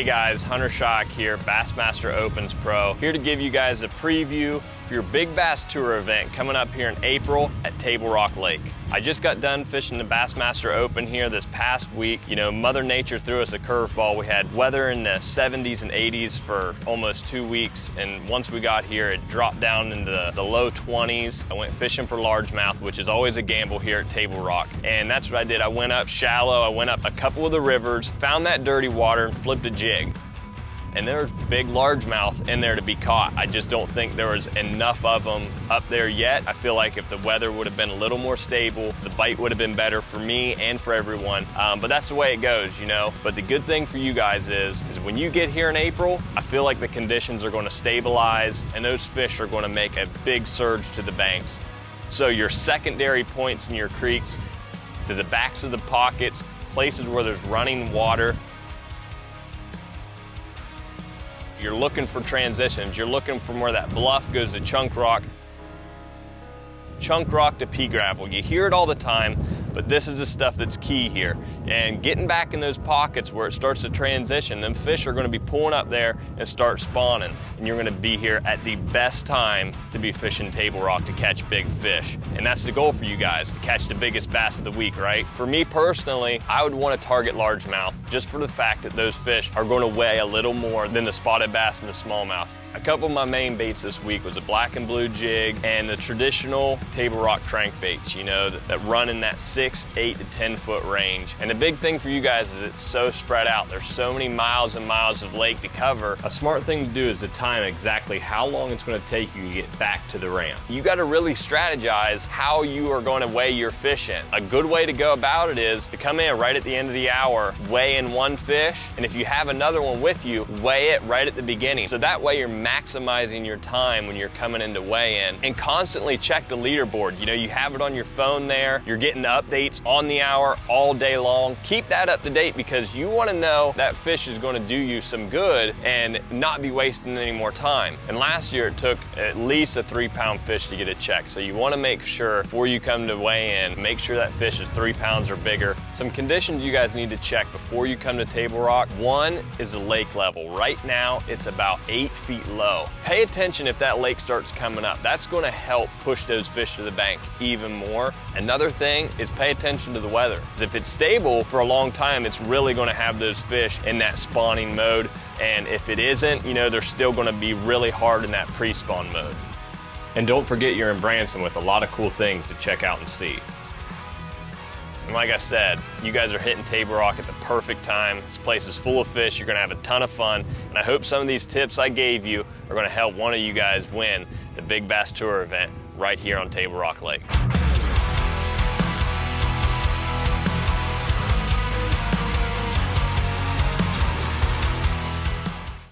Hey guys, Hunter Shryock here, Bassmaster Opens Pro, here to give you guys a preview for your Big Bass Tour event coming up here in April at Table Rock Lake. I just got done fishing the Bassmaster Open here this past week. You know, Mother Nature threw us a curveball. We had weather in the 70s and 80s for almost 2 weeks, and once we got here, it dropped down into the low 20s. I went fishing for largemouth, which is always a gamble here at Table Rock, and that's what I did. I went up shallow, I went up a couple of the rivers, found that dirty water, and flipped a jig. And there was big largemouth in there to be caught. I just don't think there was enough of them up there yet. I feel like if the weather would have been a little more stable, the bite would have been better for me and for everyone. But that's the way it goes, you know. But the good thing for you guys is when you get here in April, I feel like the conditions are going to stabilize and those fish are going to make a big surge to the banks. So your secondary points in your creeks, to the backs of the pockets, places where there's running water, you're looking for transitions. You're looking from where that bluff goes to chunk rock to pea gravel. You hear it all the time, but this is the stuff that's key here. And getting back in those pockets where it starts to transition, them fish are gonna be pulling up there and start spawning. And you're gonna be here at the best time to be fishing Table Rock to catch big fish. And that's the goal for you guys, to catch the biggest bass of the week, right? For me personally, I would wanna target largemouth just for the fact that those fish are gonna weigh a little more than the spotted bass and the smallmouth. A couple of my main baits this week was a black and blue jig and the traditional Table Rock crankbaits, you know, that run in that 6, 8 to 10 foot range. And the big thing for you guys is it's so spread out. There's so many miles and miles of lake to cover. A smart thing to do is to time exactly how long it's gonna take you to get back to the ramp. You gotta really strategize how you are gonna weigh your fish in. A good way to go about it is to come in right at the end of the hour, weigh in one fish, and if you have another one with you, weigh it right at the beginning. So that way you're maximizing your time when you're coming into weigh-in, and constantly check the leaderboard. You know, you have it on your phone there, you're getting the updates on the hour all day long. Keep that up to date because you want to know that fish is going to do you some good and not be wasting any more time. And last year it took at least a 3-pound fish to get it checked, so you want to make sure before you come to weigh in, make sure that fish is 3 pounds or bigger. Some conditions you guys need to check before you come to Table Rock. One is the lake level. Right now it's about 8 feet low. Pay attention if that lake starts coming up. That's going to help push those fish to the bank even more. Another thing is pay attention to the weather. If it's stable for a long time, it's really going to have those fish in that spawning mode. And if it isn't, you know, they're still going to be really hard in that pre-spawn mode. And don't forget you're in Branson with a lot of cool things to check out and see. And like I said, you guys are hitting Table Rock at the perfect time. This place is full of fish. You're gonna have a ton of fun. And I hope some of these tips I gave you are gonna help one of you guys win the Big Bass Tour event right here on Table Rock Lake.